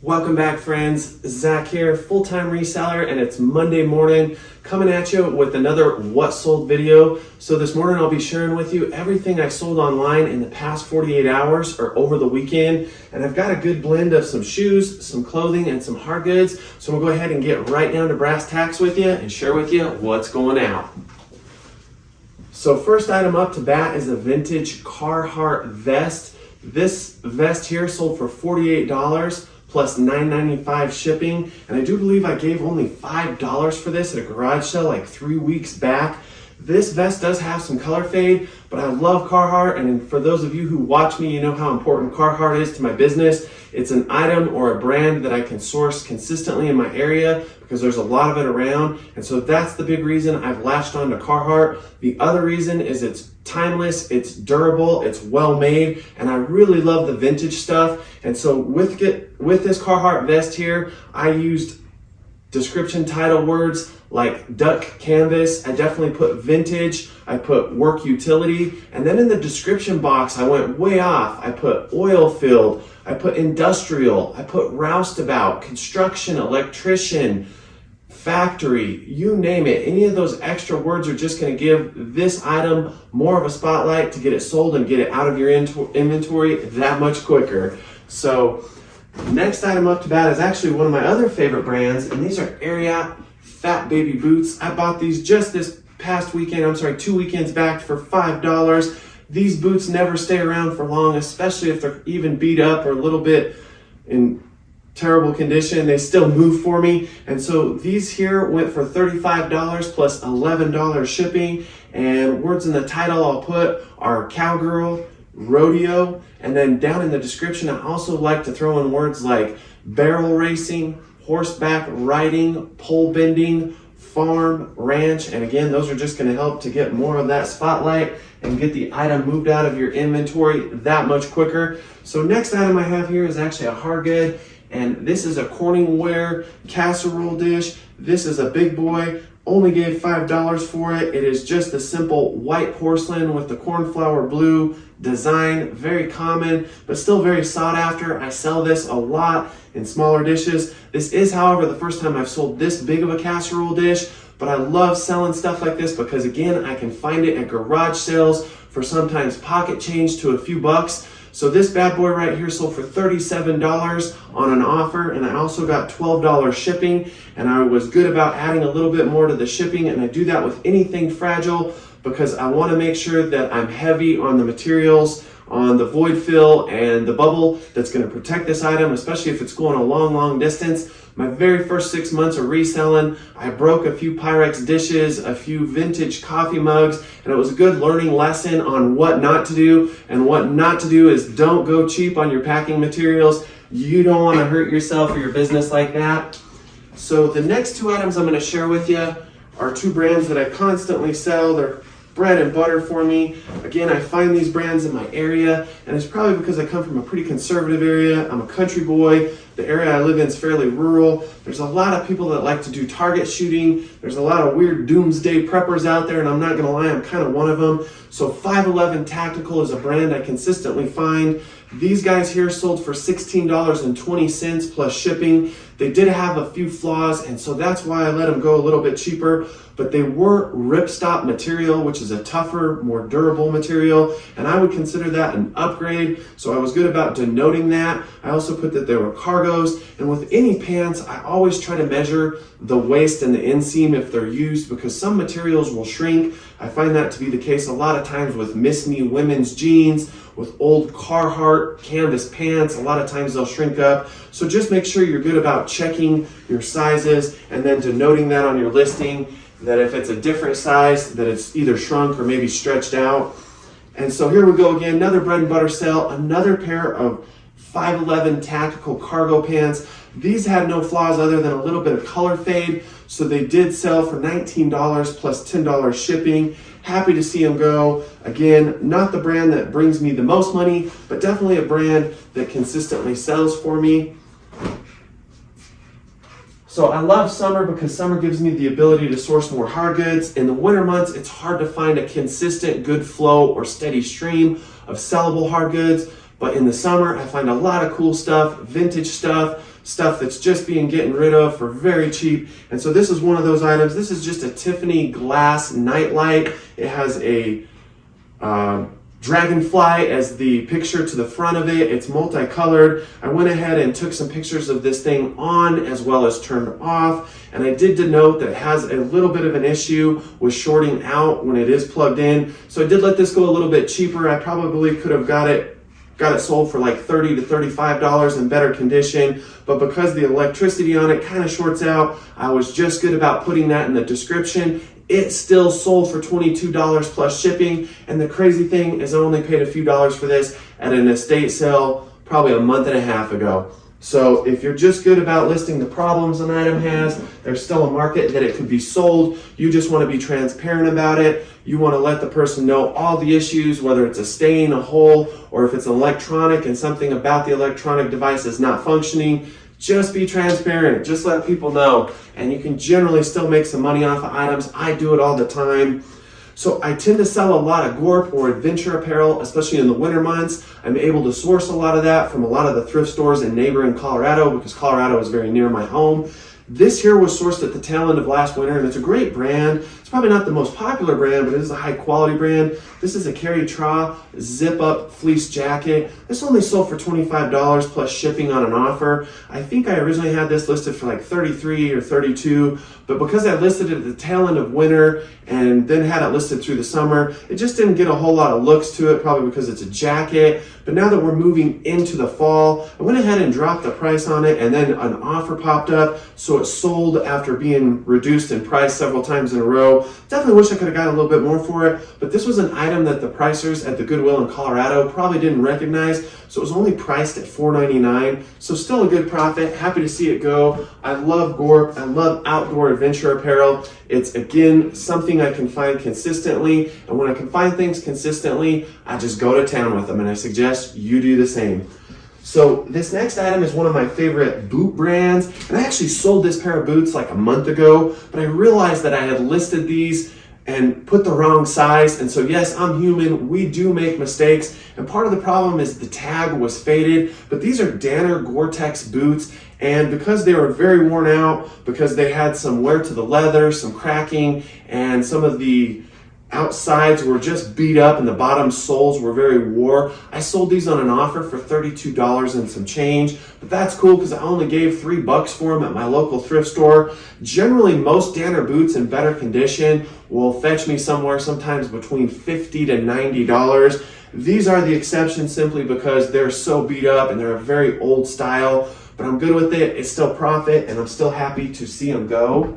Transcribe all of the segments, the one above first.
Welcome back, friends. Zach here, full-time reseller, and it's Monday morning coming at you with another What Sold video. So this morning I'll be sharing with you everything I sold online in the past 48 hours or over the weekend. And I've got a good blend of some shoes, some clothing, and some hard goods. So we'll go ahead and get right down to brass tacks with you and share with you what's going out. So first item up to bat is a vintage Carhartt vest. This vest here sold for $48 plus $9.95 shipping, and I do believe I gave only $5 for this at a garage sale like 3 weeks back. This vest does have some color fade, but I love Carhartt, and for those of you who watch me, you know how important Carhartt is to my business. It's an item or a brand that I can source consistently in my area because there's a lot of it around, and so that's the big reason I've latched on to Carhartt. The other reason is it's timeless, it's durable, it's well made, and I really love the vintage stuff. And so with this Carhartt vest here, I used description title words like duck canvas. I definitely put vintage, I put work utility, and then in the description box I went way off. I put oil filled, I put industrial, I put roustabout, construction, electrician, factory, you name it. Any of those extra words are just going to give this item more of a spotlight to get it sold and get it out of your inventory that much quicker. So next item up to bat is actually one of my other favorite brands, and these are Ariat Fat Baby Boots. I bought these just this past weekend, 2 weekends back for $5. These boots never stay around for long, especially if they're even beat up or a little bit in terrible condition. They still move for me, and so these here went for $35 plus $11 shipping, and words in the title I'll put are cowgirl, rodeo, and then down in the description I also like to throw in words like barrel racing, horseback riding, pole bending, farm, ranch, and again those are just going to help to get more of that spotlight and get the item moved out of your inventory that much quicker. So next item I have here is actually a hard good, and this is a Corningware casserole dish. This is a big boy. Only gave $5 for it. It is just a simple white porcelain with the cornflower blue design. Very common, but still very sought after. I sell this a lot in smaller dishes. This is, however, the first time I've sold this big of a casserole dish, but I love selling stuff like this because, again, I can find it at garage sales for sometimes pocket change to a few bucks. So this bad boy right here sold for $37 on an offer, and I also got $12 shipping, and I was good about adding a little bit more to the shipping, and I do that with anything fragile because I want to make sure that I'm heavy on the materials, on the void fill and the bubble that's going to protect this item, especially if it's going a long distance. My very first 6 months of reselling, I broke a few Pyrex dishes, a few vintage coffee mugs, and it was a good learning lesson on what not to do. And what not to do is don't go cheap on your packing materials. You don't want to hurt yourself or your business like that. So the next two items I'm going to share with you are two brands that I constantly sell. They're bread and butter for me. Again, I find these brands in my area, and it's probably because I come from a pretty conservative area. I'm a country boy. The area I live in is fairly rural. There's a lot of people that like to do target shooting. There's a lot of weird doomsday preppers out there, and I'm not gonna lie, I'm kind of one of them. So 511 Tactical is a brand I consistently find. These guys here sold for $16.20 plus shipping. They did have a few flaws, and so that's why I let them go a little bit cheaper, but they weren't ripstop material, which is a tougher, more durable material, and I would consider that an upgrade, so I was good about denoting that. I also put that they were cargos, and with any pants, I always try to measure the waist and the inseam if they're used, because some materials will shrink. I find that to be the case a lot of times with Miss Me women's jeans, with old Carhartt canvas pants. A lot of times they'll shrink up. So just make sure you're good about checking your sizes and then denoting that on your listing, that if it's a different size, that it's either shrunk or maybe stretched out. And so here we go again, another bread and butter sale, another pair of 511 Tactical cargo pants. These had no flaws other than a little bit of color fade, so they did sell for $19 plus $10 shipping. Happy to see them go. Again, not the brand that brings me the most money, but definitely a brand that consistently sells for me. So I love summer because summer gives me the ability to source more hard goods. In the winter months, it's hard to find a consistent good flow or steady stream of sellable hard goods. But in the summer, I find a lot of cool stuff, vintage stuff, stuff that's just being gotten rid of for very cheap. And so this is one of those items. This is just a Tiffany glass nightlight. It has a dragonfly as the picture to the front of it. It's multicolored. I went ahead and took some pictures of this thing on as well as turned off. And I did denote that it has a little bit of an issue with shorting out when it is plugged in. So I did let this go a little bit cheaper. I probably could have got it sold for like $30 to $35 in better condition, but because the electricity on it kind of shorts out, I was just good about putting that in the description. It still sold for $22 plus shipping, and the crazy thing is I only paid a few dollars for this at an estate sale probably a month and a half ago. So if you're just good about listing the problems an item has, there's still a market that it could be sold. You just want to be transparent about it. You want to let the person know all the issues, whether it's a stain, a hole, or if it's electronic and something about the electronic device is not functioning. Just be transparent. Just let people know. And you can generally still make some money off of items. I do it all the time. So I tend to sell a lot of GORP or adventure apparel, especially in the winter months. I'm able to source a lot of that from a lot of the thrift stores in neighboring Colorado because Colorado is very near my home. This here was sourced at the tail end of last winter, and it's a great brand. It's probably not the most popular brand, but it is a high quality brand. This is a Carrie Tra zip up fleece jacket. This only sold for $25 plus shipping on an offer. I think I originally had this listed for like $33 or $32, but because I listed it at the tail end of winter and then had it listed through the summer, it just didn't get a whole lot of looks to it, probably because it's a jacket. But now that we're moving into the fall, I went ahead and dropped the price on it, and then an offer popped up, so it sold after being reduced in price several times in a row. Definitely wish I could have got a little bit more for it, but this was an item that the pricers at the Goodwill in Colorado probably didn't recognize, so it was only priced at $4.99, so still a good profit. Happy to see it go. I love GORP. I love outdoor adventure apparel. It's, again, something I can find consistently, and when I can find things consistently, I just go to town with them, and I suggest you do the same. So this next item is one of my favorite boot brands, and I actually sold this pair of boots like a month ago, but I realized that I had listed these and put the wrong size. And so yes, I'm human, we do make mistakes, and part of the problem is the tag was faded, but these are Danner Gore-Tex boots, and because they were very worn out, because they had some wear to the leather, some cracking, and some of the outsides were just beat up and the bottom soles were very wore, I sold these on an offer for $32 and some change, but that's cool because I only gave $3 for them at my local thrift store. Generally, most Danner boots in better condition will fetch me somewhere sometimes between $50 to $90. These are the exception simply because they're so beat up and they're a very old style, but I'm good with it. It's still profit, and I'm still happy to see them go.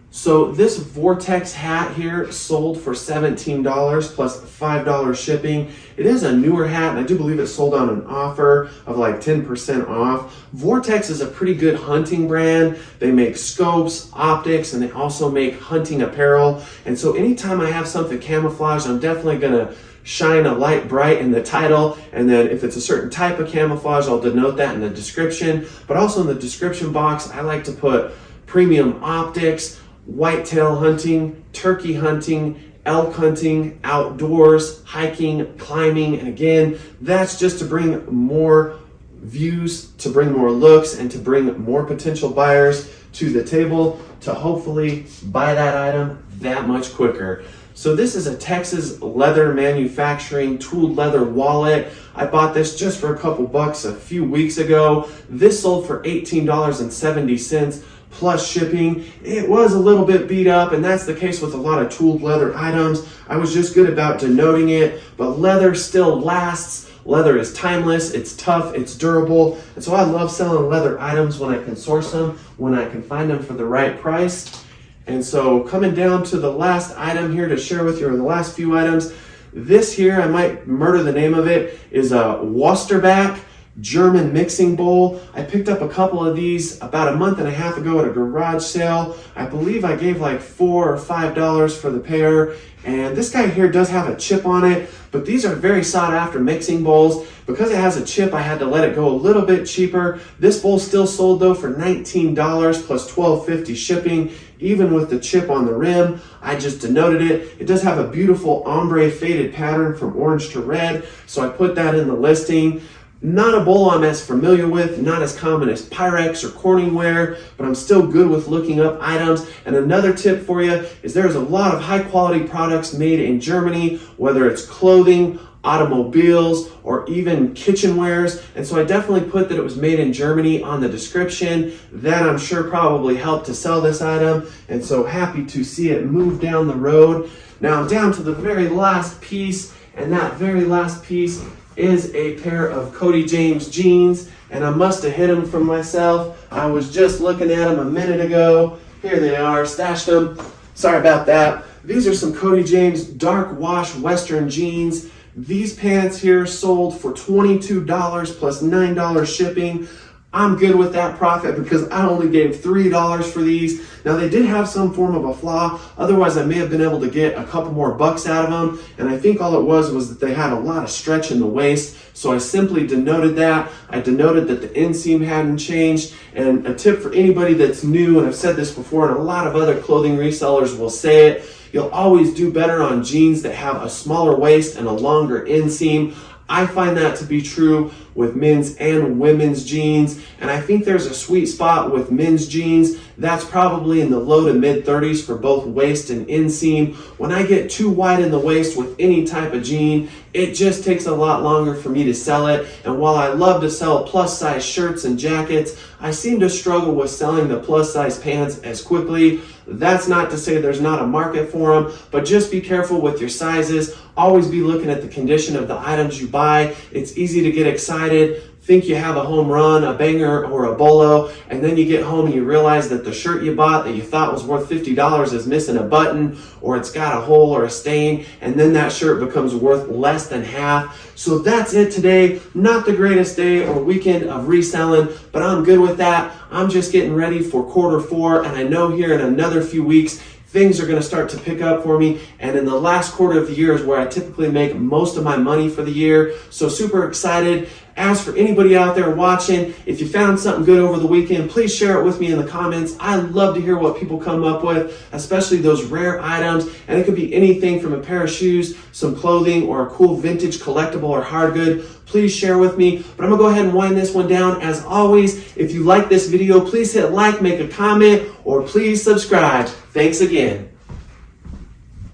So this Vortex hat here sold for $17 plus $5 shipping. It is a newer hat, and I do believe it sold on an offer of like 10% off. Vortex is a pretty good hunting brand. They make scopes, optics, and they also make hunting apparel. And so anytime I have something camouflage, I'm definitely gonna shine a light bright in the title, and then if it's a certain type of camouflage, I'll denote that in the description. But also in the description box, I like to put premium optics, whitetail hunting, turkey hunting, elk hunting, outdoors, hiking, climbing, and again, that's just to bring more views, to bring more looks, and to bring more potential buyers to the table to hopefully buy that item that much quicker. So this is a Texas leather manufacturing tooled leather wallet. I bought this just for a couple bucks a few weeks ago. This sold for $18.70 plus shipping. It was a little bit beat up, and that's the case with a lot of tooled leather items. I was just good about denoting it, but leather still lasts. Leather is timeless, it's tough, it's durable, and so I love selling leather items when I can source them, when I can find them for the right price. And so coming down to the last item here to share with you, or the last few items, this here, I might murder the name of it, is a Worcesterback German mixing bowl. I picked up a couple of these about a month and a half ago at a garage sale. I believe I gave like $4 or $5 for the pair. And this guy here does have a chip on it, but these are very sought after mixing bowls. Because it has a chip, I had to let it go a little bit cheaper. This bowl still sold though for $19 plus $12.50 shipping, even with the chip on the rim. I just denoted it. It does have a beautiful ombre faded pattern from orange to red, so I put that in the listing. Not a bowl I'm as familiar with, not as common as Pyrex or Corningware, but I'm still good with looking up items. And another tip for you is there's a lot of high quality products made in Germany, whether it's clothing, automobiles, or even kitchenwares. And so I definitely put that it was made in Germany on the description. That I'm sure probably helped to sell this item. And so happy to see it move down the road. Now I'm down to the very last piece, and that very last piece is a pair of Cody James jeans, and I must have hid them from myself. I was just looking at them a minute ago. Here they are, stashed them. Sorry about that. These are some Cody James dark wash Western jeans. These pants here sold for $22 plus $9 shipping. I'm good with that profit because I only gave $3 for these. Now they did have some form of a flaw, otherwise I may have been able to get a couple more bucks out of them, and I think all it was that they had a lot of stretch in the waist, so I simply denoted that. I denoted that the inseam hadn't changed. And a tip for anybody that's new, and I've said this before and a lot of other clothing resellers will say it, you'll always do better on jeans that have a smaller waist and a longer inseam. I find that to be true with men's and women's jeans, and I think there's a sweet spot with men's jeans that's probably in the low to mid 30s for both waist and inseam. When I get too wide in the waist with any type of jean, it just takes a lot longer for me to sell it. And while I love to sell plus size shirts and jackets, I seem to struggle with selling the plus size pants as quickly. That's not to say there's not a market for them, but just be careful with your sizes. Always be looking at the condition of the items you buy. It's easy to get excited, think you have a home run, a banger, or a bolo, and then you get home and you realize that the shirt you bought that you thought was worth $50 is missing a button, or it's got a hole or a stain, and then that shirt becomes worth less than half. So that's it today. Not the greatest day or weekend of reselling, but I'm good with that. I'm just getting ready for Q4, and I know here in another few weeks, things are going to start to pick up for me, and in the last quarter of the year is where I typically make most of my money for the year. So super excited. As for anybody out there watching, if you found something good over the weekend, please share it with me in the comments. I love to hear what people come up with, especially those rare items, and it could be anything from a pair of shoes, some clothing, or a cool vintage collectible or hard good. Please share with me, but I'm gonna go ahead and wind this one down. As always, if you like this video, please hit like, make a comment, or please subscribe. Thanks again.